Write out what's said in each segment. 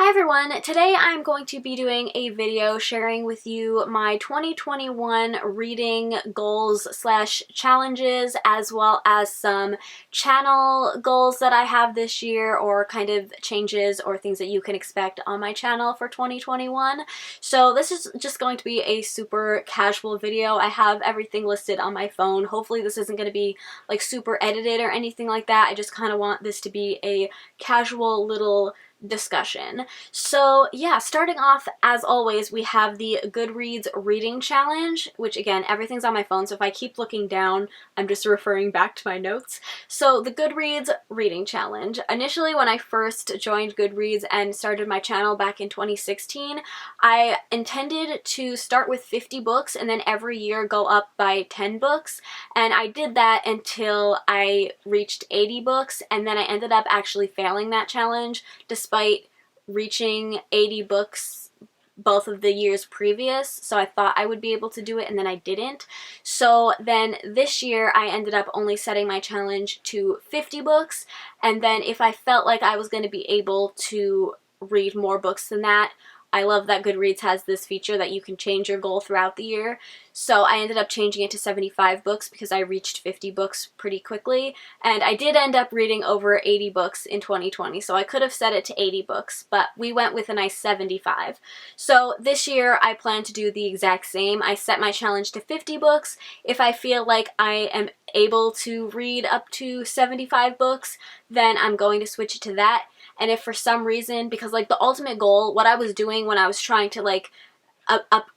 Hi everyone! Today I'm going to be doing a video sharing with you my 2021 reading goals slash challenges, as well as some channel goals that I have this year, or kind of changes or things that you can expect on my channel for 2021. So this is just going to be a super casual video. I have everything listed on my phone. Hopefully this isn't going to be like super edited or anything like that. I just kind of want this to be a casual little discussion. So yeah, starting off, as always, we have the Goodreads reading challenge, which again, everything's on my phone, so if I keep looking down, I'm just referring back to my notes. So the Goodreads reading challenge. Initially, when I first joined Goodreads and started my channel back in 2016, I intended to start with 50 books and then every year go up by 10 books, and I did that until I reached 80 books, and then I ended up actually failing that challenge despite reaching 80 books both of the years previous. So I thought I would be able to do it, and then I didn't. So then this year I ended up only setting my challenge to 50 books, and then if I felt like I was going to be able to read more books than that, I love that Goodreads has this feature that you can change your goal throughout the year. So I ended up changing it to 75 books because I reached 50 books pretty quickly. And I did end up reading over 80 books in 2020, so I could have set it to 80 books, but we went with a nice 75. So this year I plan to do the exact same. I set my challenge to 50 books. If I feel like I am able to read up to 75 books, then I'm going to switch it to that. And if for some reason, because like the ultimate goal, what I was doing when I was trying to like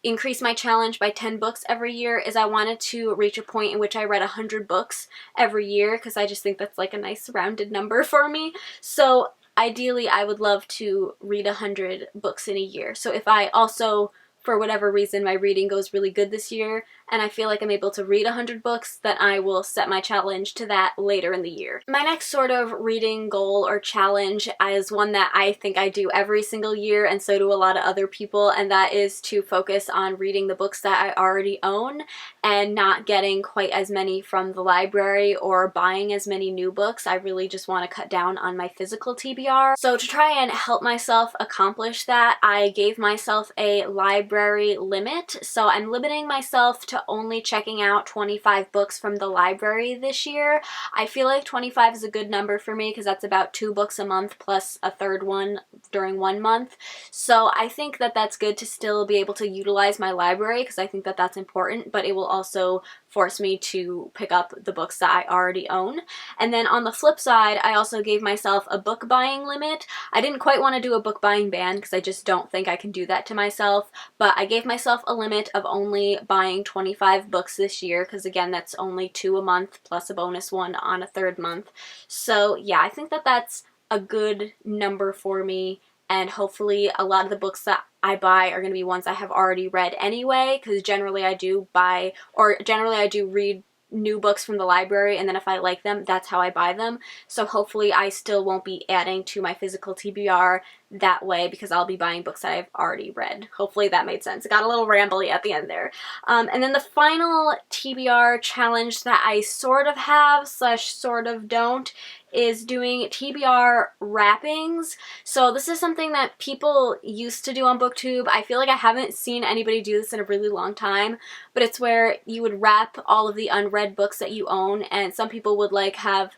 increase my challenge by 10 books every year, is I wanted to reach a point in which I read 100 books every year, because I just think that's like a nice rounded number for me. So ideally I would love to read 100 books in a year. So if I also, for whatever reason, my reading goes really good this year and I feel like I'm able to read 100 books, then I will set my challenge to that later in the year. My next sort of reading goal or challenge is one that I think I do every single year, and so do a lot of other people, and that is to focus on reading the books that I already own and not getting quite as many from the library or buying as many new books. I really just want to cut down on my physical TBR. So to try and help myself accomplish that, I gave myself a library limit. So I'm limiting myself to only checking out 25 books from the library this year. I feel like 25 is a good number for me because that's about 2 books a month plus a third one during 1 month. So I think that that's good to still be able to utilize my library, because I think that that's important, but it will also force me to pick up the books that I already own. And then on the flip side, I also gave myself a book buying limit. I didn't quite want to do a book buying ban because I just don't think I can do that to myself, but I gave myself a limit of only buying 25 books this year, because again, that's only 2 a month plus a bonus one on a third month. So yeah, I think that that's a good number for me, and hopefully a lot of the books that I buy are going to be ones I have already read anyway, because generally I do read new books from the library, and then if I like them, that's how I buy them. So hopefully I still won't be adding to my physical TBR that way, because I'll be buying books that I've already read. Hopefully that made sense. It got a little rambly at the end there. And then the final TBR challenge that I sort of have slash sort of don't is doing TBR wrappings. So this is something that people used to do on BookTube. I feel like I haven't seen anybody do this in a really long time, but it's where you would wrap all of the unread books that you own, and some people would like have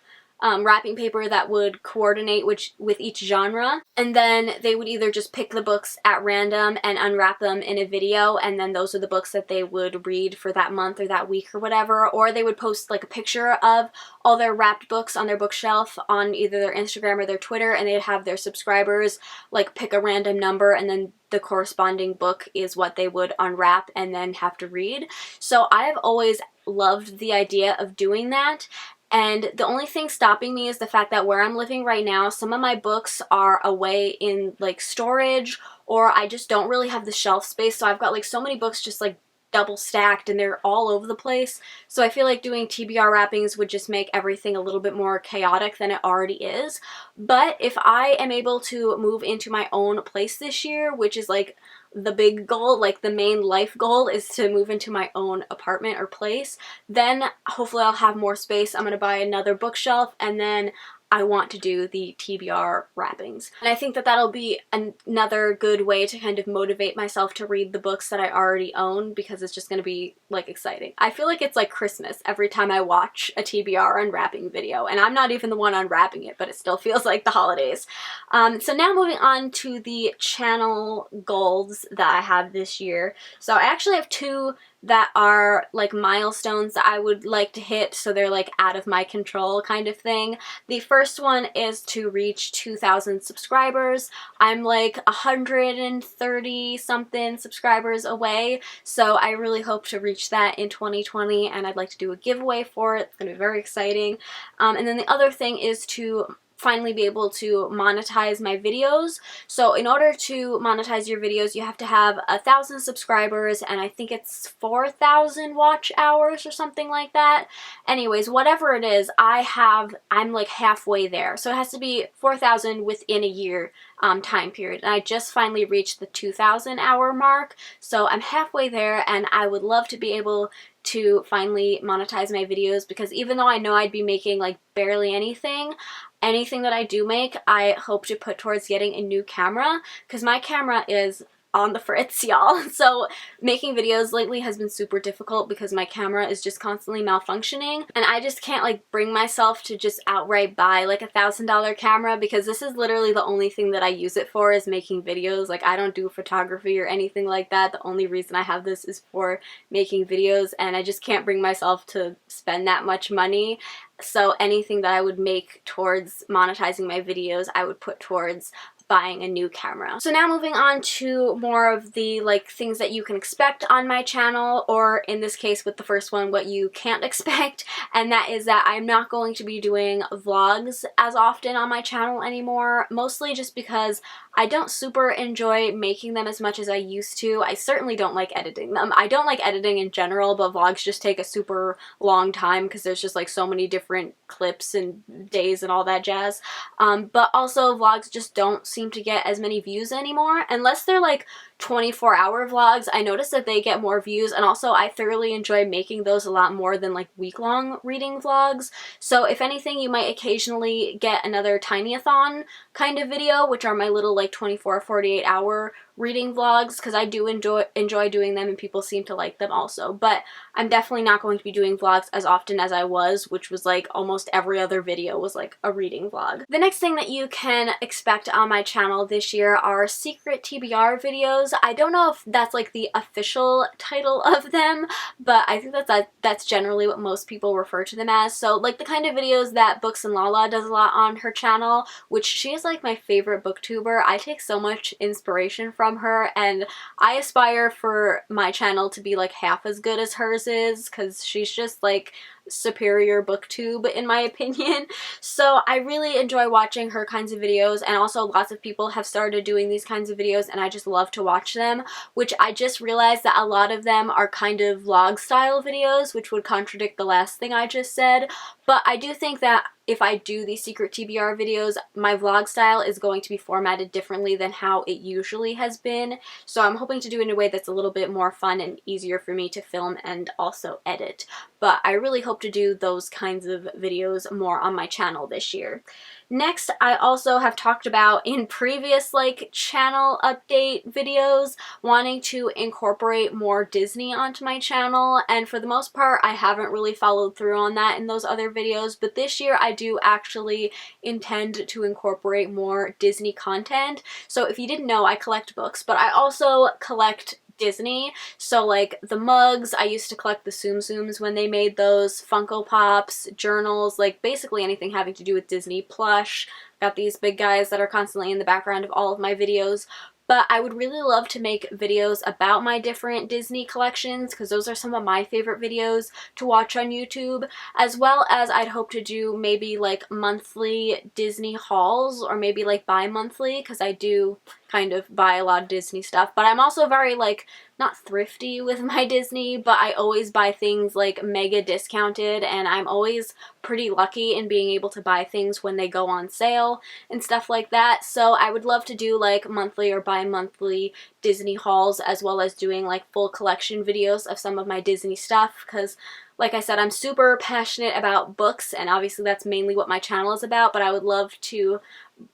wrapping paper that would coordinate with each genre, and then they would either just pick the books at random and unwrap them in a video, and then those are the books that they would read for that month or that week or whatever, or they would post like a picture of all their wrapped books on their bookshelf on either their Instagram or their Twitter, and they'd have their subscribers like pick a random number, and then the corresponding book is what they would unwrap and then have to read. So I have always loved the idea of doing that. And the only thing stopping me is the fact that where I'm living right now, some of my books are away in like storage, or I just don't really have the shelf space. So I've got like so many books just like double stacked and they're all over the place. So I feel like doing TBR wrappings would just make everything a little bit more chaotic than it already is. But if I am able to move into my own place this year, which is like the big goal, like the main life goal is to move into my own apartment or place, then hopefully I'll have more space. I'm going to buy another bookshelf, and then I want to do the TBR wrappings. And I think that that'll be another good way to kind of motivate myself to read the books that I already own, because it's just going to be like exciting. I feel like it's like Christmas every time I watch a TBR unwrapping video, and I'm not even the one unwrapping it, but it still feels like the holidays. So now moving on to the channel goals that I have this year. So I actually have two that are like milestones that I would like to hit, so they're like out of my control kind of thing. The first one is to reach 2,000 subscribers. I'm like 130 something subscribers away, so I really hope to reach that in 2020, and I'd like to do a giveaway for it. It's gonna be very exciting. And then the other thing is to finally be able to monetize my videos. So in order to monetize your videos, you have to have 1,000 subscribers, and I think it's 4,000 watch hours or something like that. Anyways, whatever it is, I'm like halfway there. So it has to be 4,000 within a year time period. And I just finally reached the 2,000 hour mark. So I'm halfway there, and I would love to be able to finally monetize my videos, because even though I know I'd be making like barely anything that I do make, I hope to put towards getting a new camera, because my camera is on the fritz, y'all. So making videos lately has been super difficult because my camera is just constantly malfunctioning, and I just can't like bring myself to just outright buy like $1,000 camera, because this is literally the only thing that I use it for, is making videos. Like, I don't do photography or anything like that. The only reason I have this is for making videos, and I just can't bring myself to spend that much money. So anything that I would make towards monetizing my videos, I would put towards buying a new camera. So now moving on to more of the like things that you can expect on my channel, or in this case with the first one, what you can't expect, and that is that I'm not going to be doing vlogs as often on my channel anymore, mostly just because I don't super enjoy making them as much as I used to. I certainly don't like editing them. I don't like editing in general, but vlogs just take a super long time because there's just like so many different clips and days and all that jazz. But also vlogs just don't seem to get as many views anymore, unless they're like 24-hour vlogs. I notice that they get more views, and also I thoroughly enjoy making those a lot more than like week-long reading vlogs. So if anything, you might occasionally get another tiny-a-thon kind of video, which are my little like 24 or 48-hour reading vlogs, because I do enjoy doing them, and people seem to like them also. But I'm definitely not going to be doing vlogs as often as I was, which was like almost every other video was like a reading vlog. The next thing that you can expect on my channel this year are secret TBR videos. I don't know if that's like the official title of them, but I think that's generally what most people refer to them as. So like the kind of videos that Books and Lala does a lot on her channel, which she is like my favorite booktuber. I take so much inspiration from her, and I aspire for my channel to be like half as good as hers is, because she's just like superior booktube in my opinion. So I really enjoy watching her kinds of videos, and also lots of people have started doing these kinds of videos, and I just love to watch them, which I just realized that a lot of them are kind of vlog style videos, which would contradict the last thing I just said. But I do think that if I do these secret TBR videos, my vlog style is going to be formatted differently than how it usually has been. So I'm hoping to do it in a way that's a little bit more fun and easier for me to film and also edit. But I really hope to do those kinds of videos more on my channel this year. Next, I also have talked about in previous like channel update videos wanting to incorporate more Disney onto my channel, and for the most part I haven't really followed through on that in those other videos, but this year I do actually intend to incorporate more Disney content. So if you didn't know, I collect books, but I also collect Disney. So like the mugs, I used to collect the Tsum Tsums when they made those, Funko Pops, journals, like basically anything having to do with Disney. Plush, got these big guys that are constantly in the background of all of my videos. But I would really love to make videos about my different Disney collections, because those are some of my favorite videos to watch on YouTube, as well as I'd hope to do maybe like monthly Disney hauls, or maybe like bi-monthly, because I do kind of buy a lot of Disney stuff. But I'm also very, like, not thrifty with my Disney, but I always buy things like mega discounted, and I'm always pretty lucky in being able to buy things when they go on sale and stuff like that. So I would love to do like monthly or bi-monthly Disney hauls, as well as doing like full collection videos of some of my Disney stuff, because like I said, I'm super passionate about books, and obviously that's mainly what my channel is about, but I would love to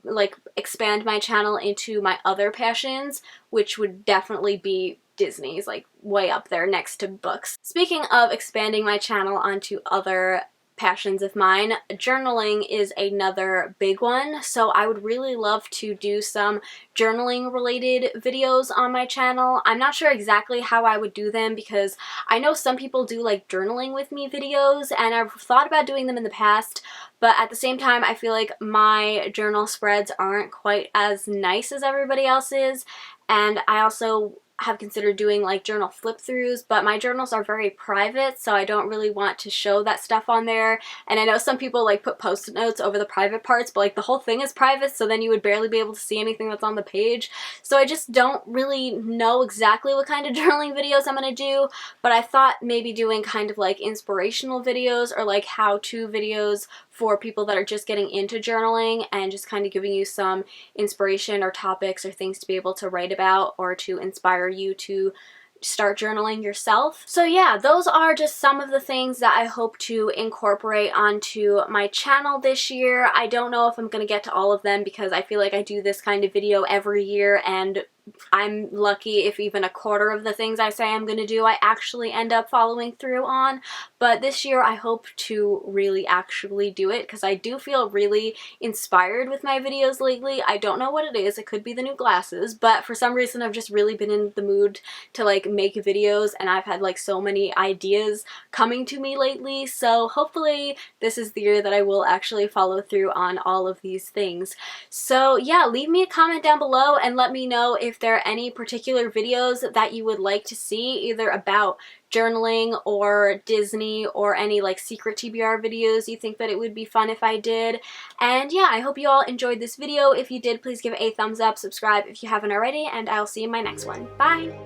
like expand my channel into my other passions, which would definitely be Disney's, like way up there next to books. Speaking of expanding my channel onto other passions of mine, journaling is another big one. So I would really love to do some journaling related videos on my channel. I'm not sure exactly how I would do them, because I know some people do like journaling with me videos, and I've thought about doing them in the past, but at the same time I feel like my journal spreads aren't quite as nice as everybody else's, and I also have considered doing like journal flip throughs, but my journals are very private, so I don't really want to show that stuff on there. And I know some people like put post-it notes over the private parts, but like the whole thing is private, so then you would barely be able to see anything that's on the page. So I just don't really know exactly what kind of journaling videos I'm gonna do, but I thought maybe doing kind of like inspirational videos or like how-to videos for people that are just getting into journaling, and just kind of giving you some inspiration or topics or things to be able to write about, or to inspire you to start journaling yourself. So yeah, those are just some of the things that I hope to incorporate onto my channel this year. I don't know if I'm gonna get to all of them, because I feel like I do this kind of video every year, and I'm lucky if even a quarter of the things I say I'm going to do I actually end up following through on. But this year I hope to really actually do it, because I do feel really inspired with my videos lately. I don't know what it is. It could be the new glasses, but for some reason I've just really been in the mood to like make videos, and I've had like so many ideas coming to me lately. So hopefully this is the year that I will actually follow through on all of these things. So yeah, leave me a comment down below and let me know if there are any particular videos that you would like to see, either about journaling or Disney, or any like secret TBR videos you think that it would be fun if I did. And yeah, I hope you all enjoyed this video. If you did, please give it a thumbs up, subscribe if you haven't already, and I'll see you in my next one. Bye!